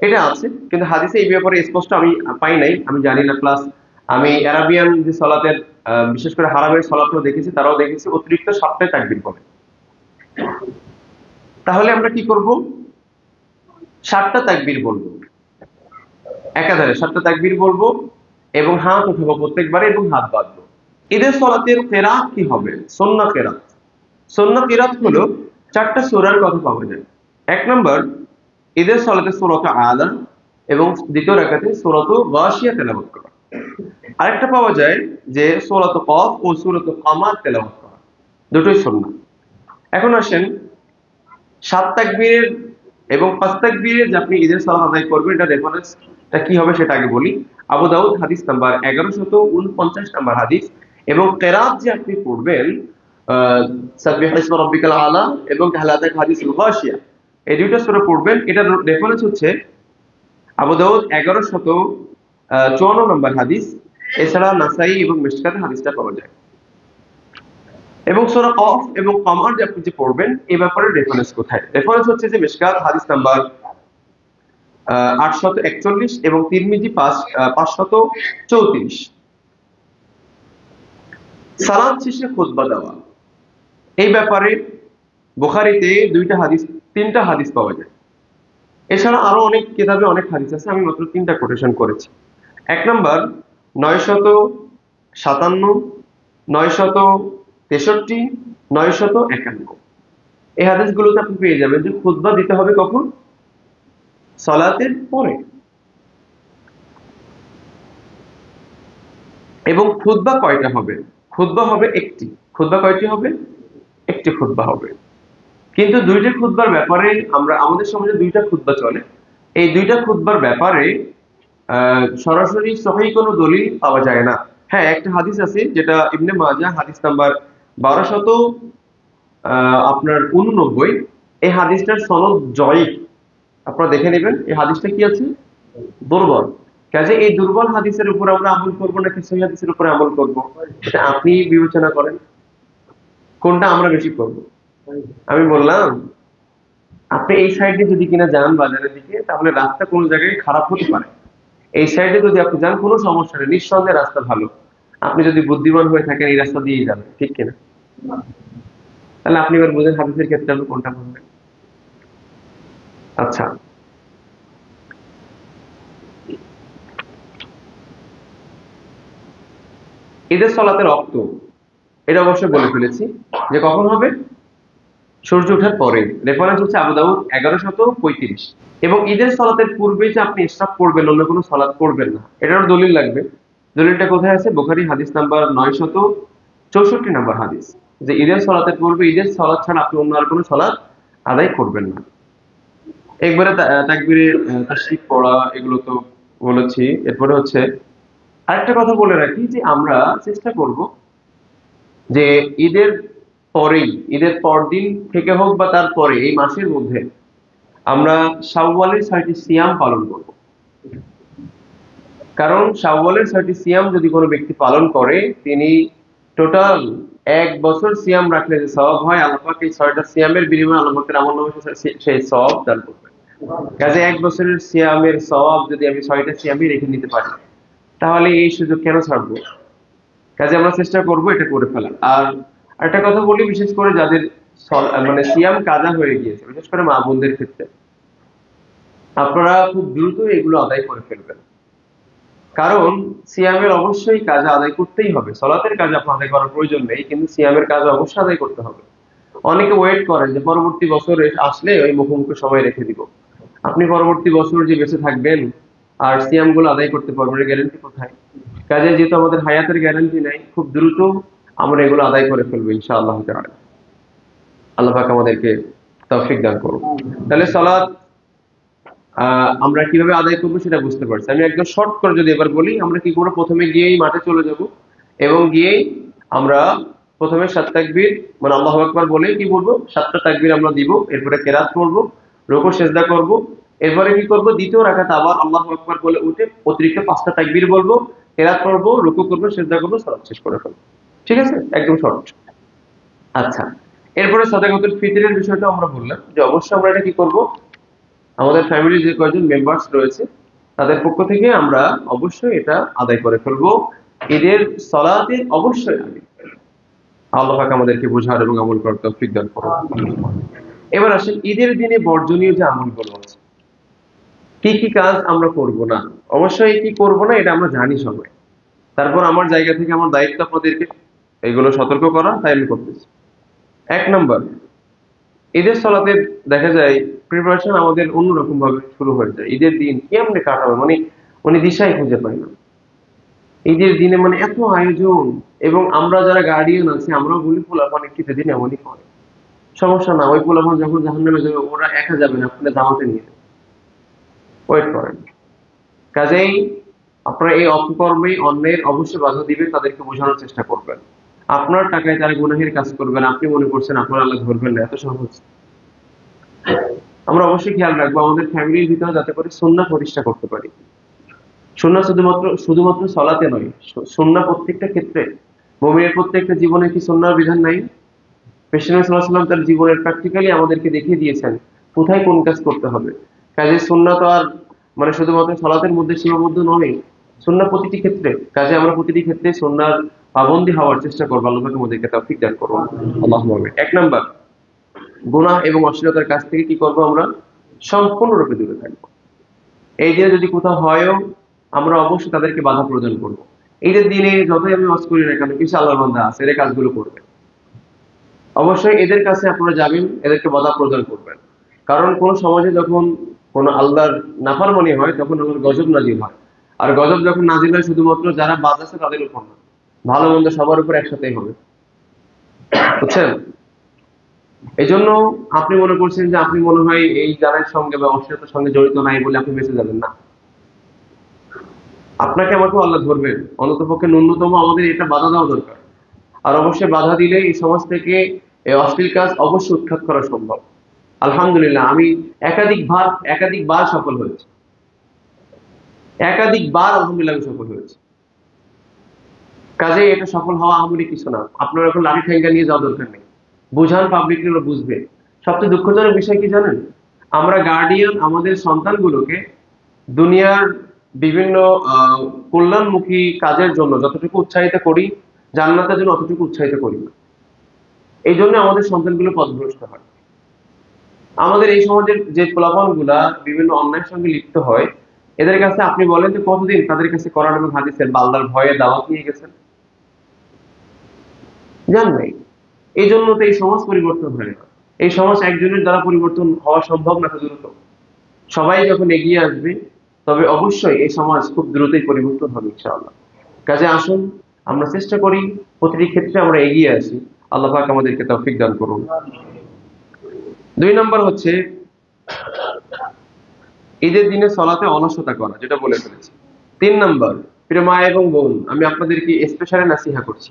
এটা আছে। কিন্তু হাদিসে এই ব্যাপারে স্পষ্ট আমি পাই নাই, আমি জানি না। প্লাস আমি আরাবিয়ান যে সালাতের বিশেষ করে হারামের সালাতও দেখেছি, তারাও দেখেছি অতিরিক্ত 7টাই তাকবীর বলে। তাহলে আমরা কি করব? 7টা তাকবীর বলবো, একাধারে 7টা তাকবীর বলবো এবং হাত উঠাবো প্রত্যেকবারে এবং হাত বাঁধবো। ঈদের সালাতের কিরাত কি হবে? সুন্নাহ কিরাত। সুন্নাহ কিরাত হলো 4টা সূরার কথা পাওয়া যায়। 1 নম্বর, ঈদের সালাতে সূরাত আলা এবং 2য় রাকাতে সূরাত গাশিয়া তেলাওয়াত করা। আরেকটা পাওয়া যায় যে সূরাত কফ ও সূরাত কামার তেলাওয়াত করা, দুটোই সুন্নাহ। এখন আসেন 7 তাকবীরের এবং 5 তাকবীরের যে আপনি ঈদের সালাত আদায় করবেন, এটা রেফারেন্সটা কি হবে সেটা আগে বলি। আবু দাউদ হাদিস নাম্বার 1149 নাম্বার হাদিস। এবং কিরাত যে আপনি পড়বেন সাব্বিহ ইসমা রাব্বিকাল আলা এবং হালাতাক হাদিসুল গাশিয়া, এই দুইটা সূরা পড়বেন, এটার রেফারেন্স হচ্ছে আবু দাউদ 1154 নম্বর হাদিস। এছাড়া নাসাই এবং মিশকাতে হাদিসটা পাওয়া যায়। এবং সূরা কফ এবং কমর যে আপনি যে পড়বেন, এই ব্যাপারে রেফারেন্স কোথায়? রেফারেন্স হচ্ছে যে মিশকাত হাদিস নাম্বার 841 এবং তিরমিজি 534। সালাত শেষে খুতবা দেওয়া, এই ব্যাপারে বুখারীতে তিনটা হাদিস পাওয়া যায়। এছাড়া আরো অনেক কিতাবে অনেক হাদিস আছে, আমি মাত্র তিনটা কোটেশন করেছি। এক নম্বর 957, 963, 951। এই হাদিসগুলোতে আপনি পেয়ে যাবেন যে খুতবা দিতে হবে কখন? সালাতের পরে। এবং খুতবা কয়টা হবে? খুতবা হবে একটি। খুতবা কয়টি হবে? একটি খুতবা হবে। কিন্তু দুইটা খুতবার ব্যাপারে আমাদের সমাজে দুইটা খুতবা চলে। এই দুইটা খুতবার ব্যাপারে সরাসরি সহিহ কোনো দলিল পাওয়া যায় না। হ্যাঁ, একটা হাদিস আছে যেটা ইবনে মাজাহ হাদিস নাম্বার 1289। এই হাদিসটার সনদ জয়ীফ, আপনারা দেখে নেবেন। এই হাদিসটা কি আছে? দুর্বল। কাজে এই দুর্বল হাদিসের উপর আমরা আমল করবো নাকি সহিহ হাদিসের উপরে আমল করব, এটা আপনি বিবেচনা করেন কোনটা আমরা বেশি করব। আমি বললাম আপনি এই সাইডে যদি কিনা যান বাজারের দিকে, তাহলে রাস্তা কোনো জায়গায় খারাপ হতে পারে। এই সাইডে যদি আপনি যান কোনো সমস্যা নেই, নিঃসন্দেহে রাস্তা ভালো। আপনি যদি বুদ্ধিমান হয়ে থাকেন এই রাস্তা দিয়েই যাবেন, ঠিক কিনা? তাহলে আপনি এবার বুঝেন হাদিসের ক্ষেত্রে আপনি কোনটা বলবেন। আচ্ছা, ঈদের সালাতের রক্ত, এটা অবশ্যই বলে ফেলেছি যে কখন হবে? সূর্য ওঠার পরে। রেফারেন্স হচ্ছে আবু দাউদ 1135। এবং ঈদের সালাতের পূর্বে যে আপনি ইশরাক করবেন, অন্য কোনো সালাত করবেন না, এটারও দলিল লাগবে। দলিলটা কোথায় আছে? বুখারী হাদিস নাম্বার 964 নম্বর হাদিস, যে ঈদের সালাতের পূর্বে ঈদের সালাত ছাড়া আপনি অন্য আর কোনো সালাত আদায় করবেন না। একবারে তাকবীরে তাশরিক পড়া, এগুলো তো বলেছি। এরপরে হচ্ছে আরেকটা কথা বলে রাখি যে আমরা চেষ্টা করব যে ঈদের পরেই, ঈদের পরদিন থেকে হোক বা তারপরে, এই মাসের মধ্যে আমরা শাওয়ালের 6টি সিয়াম পালন করব। কারণ শাওয়ালের 6টি সিয়াম যদি কোনো ব্যক্তি পালন করে, তিনি টোটাল 1 বছর সিয়াম রাখলে যে সওয়াব হয়, আল্লাহ পাক এই 6টা সিয়ামের বিনিময়ে আল্লাহ পাকের আমলনামায় সেই সওয়াব দান করবেন। কাজে 1 বছরের সিয়ামের সওয়াব যদি আমি 6টা সিয়ামই রেখে নিতে পারি, তাহলে এই সুযোগ কেন ছাড়বো? কাজে আমরা চেষ্টা করব এটা করে ফেলার। আর একটা কথা বলি, বিশেষ করে যাদের মানে সিয়াম কাজা হয়ে গিয়েছে, বিশেষ করে মা বোনদের ক্ষেত্রে, আপনারা খুব দ্রুত এগুলো আদায় করে ফেলবেন। কারণ সিয়ামের অবশ্যই কাজা আদায় করতেই হবে। সলাতের কাজ আপনার আদায় করার প্রয়োজন নেই, কিন্তু সিয়ামের কাজ অবশ্যই আদায় করতে হবে। অনেকে ওয়েট করেন যে পরবর্তী বছর আসলে ওই মুখোমুখি সময় রেখে দিব। আপনি পরবর্তী বছর যে বেঁচে থাকবেন আর সিয়াম গুলো আদায় করতে পারবেন, গ্যারান্টি কোথায়? কাজে যেহেতু আমাদের হায়াতের গ্যারান্টি নাই, খুব দ্রুত আমরা এগুলো আদায় করে ফেলবো ইনশাআল্লাহ তাআলা। আল্লাহ পাক আমাদেরকে তৌফিক দান করুন। তাহলে সালাত আমরা কিভাবে আদায় করবো সেটা বুঝতে পারছি। আমি একদম শর্ট করে যদি এবার বলি, আমরা কি করবো? প্রথমে গিয়েই মাঠে চলে যাব এবং গিয়েই আমরা প্রথমে 7 তাকবীর মানে আল্লাহু আকবার বলে কি বলবো? 7টা তাকবীর আমরা দিব। এরপরে কেরাত করব, রুকু সিজদা করব। এরপরে কি করব? দ্বিতীয় রাকাতে আবার আল্লাহু আকবার বলে উঠে অতিরিক্ত 5টা তাকবীর বলবো, কেরাত করব, রুকু করব, সিজদা করব, সালাত শেষ করে ফেলবো। ঠিক আছে? একদম শর্ট। আচ্ছা, এরপরে সাদাকাতুল ফিতরের বিষয়টা আমরা বললাম যে অবশ্যই আমরা এটা কি করব? আমাদের ফ্যামিলির যে কয়েকজন মেম্বার্স রয়েছে তাদের পক্ষ থেকে আমরা অবশ্যই এটা আদায় করে ফেলবো ঈদের সালাতে অবশ্যই আগে। আল্লাহ পাক আমাদেরকে বোঝার এবং আমল করার তৌফিক দান করুন। এবার আসেন ঈদের দিনে বর্জনীয় যে আমলগুলো আছে, কি কি কাজ আমরা করব না। অবশ্যই কি করব না এটা আমরা জানি সবাই, তারপর আমার জায়গা থেকে আমার দায়িত্ব আপনাদেরকে এগুলো সতর্ক করা, তাই আমি করতেছি। 1 নম্বর, ঈদের সালাতে দেখা যায় প্রিপারেশন আমাদের অন্যরকম ভাবে শুরু হয়ে যায়। ঈদের দিন কেমনে কাটাবে মানে দিশাই খুঁজে পাই না। ঈদের দিনে মানে এত আয়োজন, এবং আমরা যারা গার্ডিয়ান আছি আমরাও বলি পোলাপান একটু দিন এমনই করে, সমস্যা না, ওই পোলাপান যখন জাহান্নামে যাবে ওরা একা যাবে না, আপনাদের জামাতে নিয়ে ওয়েট করেন। কাজেই আপনারা এই অপকর্মে অন্যের অবশ্যই বাধা দিবেন, তাদেরকে বোঝানোর চেষ্টা করবেন। আপনার টাকায় তারা গুনাহের কাজ করবেন, আপনি মনে করছেন আপনার আল্লাহ ধরবেন না, এত সহজ। আমরা অবশ্যই খেয়াল রাখবো আমাদের ফ্যামিলির ভিতরে যাতে করে সুন্নাহ প্রতিষ্ঠা করতে পারি। সুন্নাহ শুধুমাত্র সালাতে নয়, সুন্নাহ প্রত্যেকটা ক্ষেত্রে। মুমিনের প্রত্যেকটা জীবনে কি সুন্নাহর বিধান নাই? প্রেসিডেন্ট সাল্লাল্লাহু আলাইহি ওয়াসাল্লাম তার জীবনের প্র্যাকটিক্যালি আমাদেরকে দেখিয়ে দিয়েছেন কোথায় কোন কাজ করতে হবে। কাজে সুন্নাহ তো আর মানে শুধুমাত্র সালাতের মধ্যে সীমাবদ্ধ নয়, সুন্নাহ প্রতিটি ক্ষেত্রে। কাজে আমরা প্রতিটি ক্ষেত্রে সুন্নাহর পাবন্দী হওয়ার চেষ্টা করবো। আল্লাহ পাক আমাদেরকে তৌফিক দান করুন। আল্লাহুম্মা আমিন। 1 নাম্বার, গুনাহ এবং অশ্লীলতার কাছ থেকে কি করব? আমরা সম্পূর্ণরূপে দূরে থাকবো। এই দিনে যদি কোথাও হয়ও, আমরা অবশ্যই তাদেরকে বাধা প্রদান করব। এই যে দিনে যতই আমি ওয়াজ করি না কেন, কিছু আল্লাহর বান্দা আছে এরা কাজগুলো করবে, অবশ্যই এদের কাছে আপনারা যাবেন, এদেরকে বাধা প্রদান করবেন। কারণ কোন সমাজে যখন কোন আল্লাহর নাফরমানি হয়, তখন আল্লাহর গজব নাজিল হয়। আর গজব যখন নাজিল হয়, শুধুমাত্র যারা বাদ আছে তাদের উপর না, ভালো মন্দ সবার উপর একসাথেই হবে, বুঝছেন? এই জন্য আপনি মনে করছেন যে আপনি মনে হয় এই গানের সঙ্গে বা অশ্লীলতার সঙ্গে জড়িত নাই বলে আপনি বেঁচে যাবেন না। আপনাকে আমাকে আল্লাহ ধরবেন, অন্ততপক্ষে ন্যূনতম আমাদের এটা বাধা দেওয়া দরকার। আর অবশ্যই বাধা দিলে এই সমাজ থেকে এই অশ্লীল কাজ অবশ্যই উৎখাত করা সম্ভব। আলহামদুলিল্লাহ, আমি একাধিকবার সফল হয়েছি, একাধিকবার আলহামদুলিল্লাহ আমি সফল হয়েছি। কাজে এটা সফল হওয়া আহামরি কিছু না। আপনার এখন লাঠি ঠেঙ্গা নিয়ে যাওয়া দরকার নেই, বুঝান, পাবলিকলি ওরা বুঝবে। সবচেয়ে দুঃখজনক বিষয় কি জানেন? আমরা গার্ডিয়ান আমাদের সন্তানগুলোকে দুনিয়ার বিভিন্ন কল্যাণমুখী কাজের জন্য যতটুকু উৎসাহিত করি, জান্নাতের জন্য অতটুকু উৎসাহিত করি না। এই জন্য আমাদের সন্তানগুলো পথভ্রষ্ট হয়। আমাদের এই সমাজের যে পোলাপানগুলা বিভিন্ন অন্যায়ের সঙ্গে লিপ্ত হয়, এদের কাছে আপনি বলেন যে কতদিন তাদের কাছে কোরআন এবং হাদিসের বা আল্লাহর ভয়ে দাওয়াত নিয়ে গেছেন? জান নাই। এই জন্য তো এই সমাজ পরিবর্তন হয় না। এই সমাজ একজনের দ্বারা পরিবর্তন হওয়া সম্ভব না, দ্রুত। সবাই যখন এগিয়ে আসবে, তবে অবশ্যই এই সমাজ খুব দ্রুতই পরিবর্তন হবে ইনশাআল্লাহ। কাজে আসুন আমরা চেষ্টা করি প্রতিটি ক্ষেত্রে আমরা এগিয়ে আসি। আল্লাহ পাক আমাদেরকে তৌফিক দান করুন। 2 নম্বর হচ্ছে ঈদের দিনে সলাতে অলসতা করা, যেটা বলে ফেলেছি। 3 নম্বর, প্রিয় মা এবং বোন, আমি আপনাদেরকে স্পেশালি নাসিহা করছি,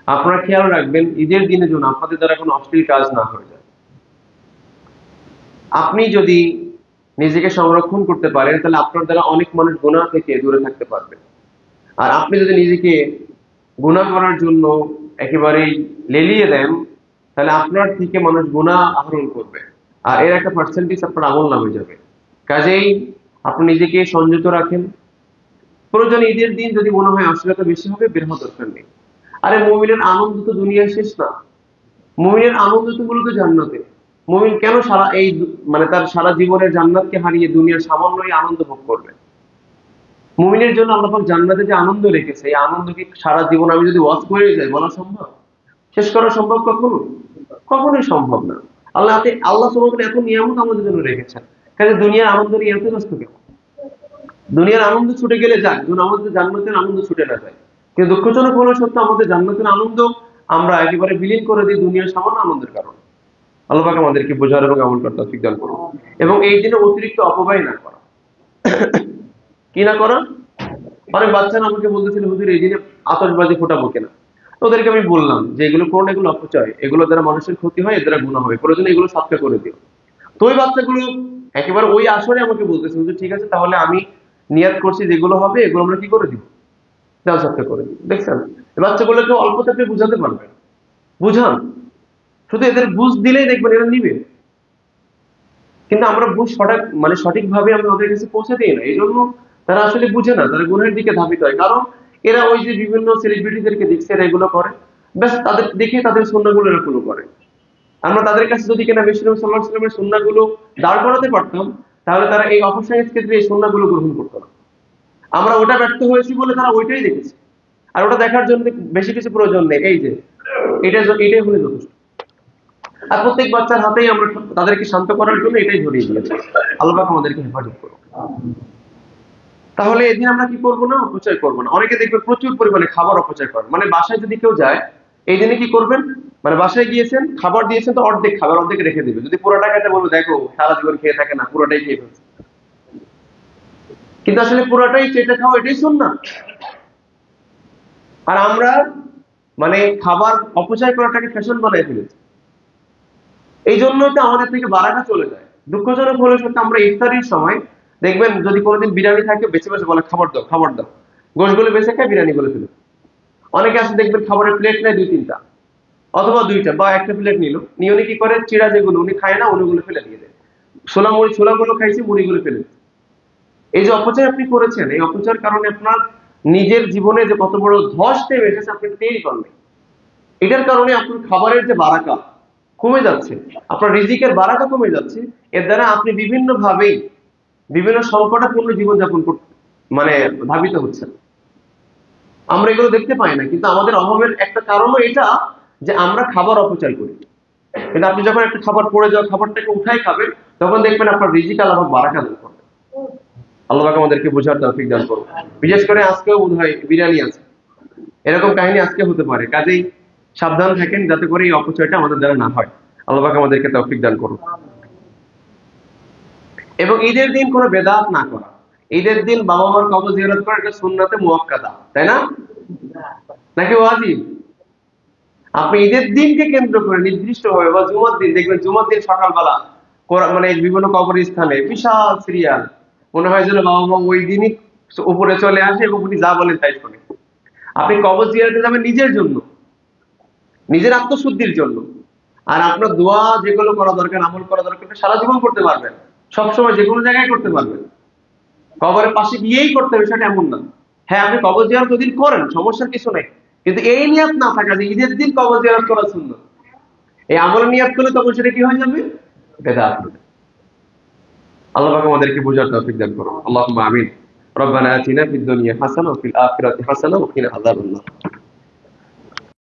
আপনারা খেয়াল রাখবেন ঈদের দিনে যেন আপনাদের দ্বারা কোনো অশ্লীল কাজ না হয়ে যায়। আপনি যদি নিজেকে সংরক্ষণ করতে পারেন, তাহলে আপনার দ্বারা অনেক মানুষ গুনাহ থেকে দূরে থাকতে পারবে। আর আপনি যদি নিজেকে গুনাহ করার জন্য একেবারেই লেলিয়ে দেন, তাহলে আপনার থেকে মানুষ গুনাহ আহরণ করবে, আর এর একটা পার্সেন্টেজ আপনার আমল নামে যাবে। কাজেই আপনি নিজেকে সংযত রাখেন। প্রয়োজনে ঈদের দিন যদি মনে হয় অশ্লীলতা বেশি হবে, বের হওয়ার দরকার নেই। আরে মুমিনের আনন্দ তো দুনিয়ায় শেষ না, মুমিনের আনন্দ তো মূলত জান্নাতে। মুমিন কেন তার সারা জীবনের জান্নাতকে হারিয়ে দুনিয়ার সামান্য আনন্দ ভোগ করবে? মুমিনের জন্য আল্লাহ পাক জান্নাতে যে আনন্দ রেখেছে, এই আনন্দ কি সারা জীবন আমি যদি ওয়াজ করে যাই বলা সম্ভব? শেষ করা সম্ভব কখনো? কখনোই সম্ভব না। আল্লাহ সুবহানাহু এত নিয়ামত আমাদের জন্য রেখেছেন, কাজে দুনিয়ার আনন্দ নিয়ে এত ব্যস্ত কেন? দুনিয়ার আনন্দ ছুটে গেলে যাক, যেন আমাদের জান্নাতের আনন্দ ছুটে না যায়। কিন্তু দুঃখজনক হলো সত্য, আমাদের জান্নাতের আনন্দ আমরা একেবারে বিলীন করে দিই দুনিয়ার সামান্য আনন্দের কারণে। আল্লাহ পাক আমাদেরকে বোঝার এবং আমল করার তৌফিক দান করুন। এবং এই দিনে অতিরিক্ত অপব্যয় না করা। কি না করা? অনেক বাচ্চারা আমাকে বলতেছিল, হুজুর এই দিনে আতশবাজি ফোটাবো কিনা? ওদেরকে আমি বললাম যে এগুলো করুন, এগুলো অপচয়, এগুলো দ্বারা মানুষের ক্ষতি হয়, এর দ্বারা গুনাহ হবে, প্রয়োজনে এগুলো সাবস্ক্রাইব করে দিও। তো ওই বাচ্চাগুলো একেবারে ওই আসরে আমাকে বলতেছে, হুজুর ঠিক আছে, তাহলে আমি নিয়াত করছি যেগুলো হবে এগুলো আমরা কি করে দিব, দেওয়া সাবস্ক্রাইব করে দিব। দেখছেন, বাচ্চাগুলোকে অল্পতে আপনি বুঝাতে পারবেন, বুঝান, শুধু এদের বুঝ দিলেই দেখবেন এরা নিবে। কিন্তু আমরা বুঝ সঠিকভাবে আমরা ওদের কাছে পৌঁছে দিই না, এই জন্য তারা আসলে বুঝে না, তারা গুনাহের দিকে ধাবিত হয়। কারণ এরা ওই যে বিভিন্ন সেলিব্রিটিদেরকে দেখছে এরা এগুলো করে, ব্যাস তাদের দেখে তাদের সুন্নাহগুলো এরা ফলো করে। আমরা তাদের কাছে যদি কিনা বিষ্ণু সাল্লাল্লাহু আলাইহি ওয়াসাল্লামের সুন্নাহগুলো দাঁড় করাতে পারতাম, তাহলে তারা এই অপসংস্কৃতির এই সুন্নাহগুলো গ্রহণ করতো না। আমরা ওটা ব্যর্থ হয়েছি বলে তারা ওইটাই দেখেছে, আর ওটা দেখার জন্য বেশি কিছু প্রয়োজন নেই। এই যে এটাই হলে যথেষ্ট। আর প্রত্যেক বাচ্চার হাতেই আমরা তাদেরকে শান্ত করার জন্য এটাই ধরিয়ে দিয়েছি। আল্লাহ পাক আমাদেরকে হেফাজত করুন। তাহলে এদিন আমরা কি করবো না? অপচয় করবো না। অনেকে দেখবেন প্রচুর পরিমাণে খাবার অপচয় করে। বাসায় যদি কেউ যায়, এই দিনে কি করবেন? বাসায় গিয়েছেন, খাবার দিয়েছেন, তো অর্ধেক খাবার অর্ধেক রেখে দিবে। যদি পুরোটা খেতে বলবো, দেখো সারা জীবন খেয়ে থাকে না, পুরোটাই খেয়ে ফেলছে। কিন্তু আসলে পুরোটাই চেটে খাওয়া, এটাই সুন্নাহ। আর আমরা খাবার অপচয় করাটাকে ফ্যাশন বানায় ফেলেছি। এই জন্যই তো আমাদের থেকে বারাকা চলে যায়। দুঃখজনক হলে সত্য, আমরা ইফতারির সময় দেখবেন যদি কোনোদিন বিরিয়ানি থাকে, বেছে বেছে বলে খাবার দাও, খাবার দাও, গোশগুলো বেছে খায়, বিরিয়ানি বলে ফেলে। অনেকে আছে দেখবেন খাবারের প্লেট নেয় 2-3টা অথবা 2টা বা একটা প্লেট নিয়ে উনি কি করে, চিড়া যেগুলো উনি খায় না উনিগুলো ফেলে দিয়ে দেয়। ছোলাগুলো খাইছে, মুড়িগুলো ফেলে। এই যে অপচয় আপনি করেছেন, এই অপচয়ের কারণে আপনার নিজের জীবনে যে কত বড় ধস নেমে এসেছে আপনি টেরই করেন। এটার কারণে আপনার খাবারের যে বারাকা কমে যাচ্ছে, আপনার রিজিকের বারাকা কমে যাচ্ছে। এর দ্বারা আপনি বিভিন্ন ভাবেই বিভিন্ন সংকটাপূর্ণ জীবনযাপন করতে মানে ধাবিত হচ্ছেন। আমরা এগুলো দেখতে পাই না, কিন্তু আমাদের অভাবের একটা কারণও এটা যে আমরা খাবার অপচয় করি। কিন্তু আপনি যখন একটা খাবার পড়ে যাওয়া খাবারটাকে উঠাই খাবেন, তখন দেখবেন আপনার রিজিক আল্লাহ বারাকা দান করবে। আল্লাহ পাক আমাদেরকে বোঝার তৌফিক দান করুন। বিশেষ করে আজকেও বোধহয় বিরিয়ানি আছে, এরকম কাহিনী আজকে হতে পারে। কাজেই সাবধান থাকেন যাতে করে এই অপচয়টা আমাদের দ্বারা না হয়। আল্লাহ পাক আমাদেরকে তৌফিক দান করুন। এবং ঈদের দিন কোনো বেদাত না করা। ঈদের দিন বাবা মার কবর জিয়ারত করা এটা সুন্নাতে মুআক্কাদা, তাই না? নাকি ওয়াজিব? আপনি ঈদের দিনকে কেন্দ্র করে নির্দিষ্ট ভাবে বা জুমার দিন দেখবেন, জুমার দিন সকালবেলা মানে বিভিন্ন কবরস্থানে বিশাল সিরিয়াল, মনে হয় যেন বাবা মা ওই দিনই উপরে চলে আসে এবং উনি যা বলেন তাই শোনে। আপনি কবর জিয়ারতে যাবেন নিজের জন্য, নিজের আত্মশুদ্ধির জন্য। আর আপনার দোয়া যেগুলো করা দরকার, আমল করা দরকার, সারা জীবন করতে পারবেন, সবসময় যে কোনো জায়গায় করতে পারবেন। কবরের পাশে গিয়েই করতে হবে সেটা এমন না। হ্যাঁ, আপনি কবর জিয়ারত যদি করেন সমস্যার কিছু নেই, কিন্তু এই নিয়াত না থাকা যে ঈদের দিন কবর জিয়ারত করা সুন্নাত, এই আমলের নিয়াত করলে তখন সেটা কি হয়ে যাবে? বেদাত। আল্লাহ পাক আমাদেরকে বোঝার তৌফিক দান করুন। আল্লাহুম্মা আমিন। রব্বানা আতিনা ফিদ দুনিয়া হাসানাহ ওয়া ফিল আখিরাতি হাসানাহ ওয়া কিনা আযাবান্নার।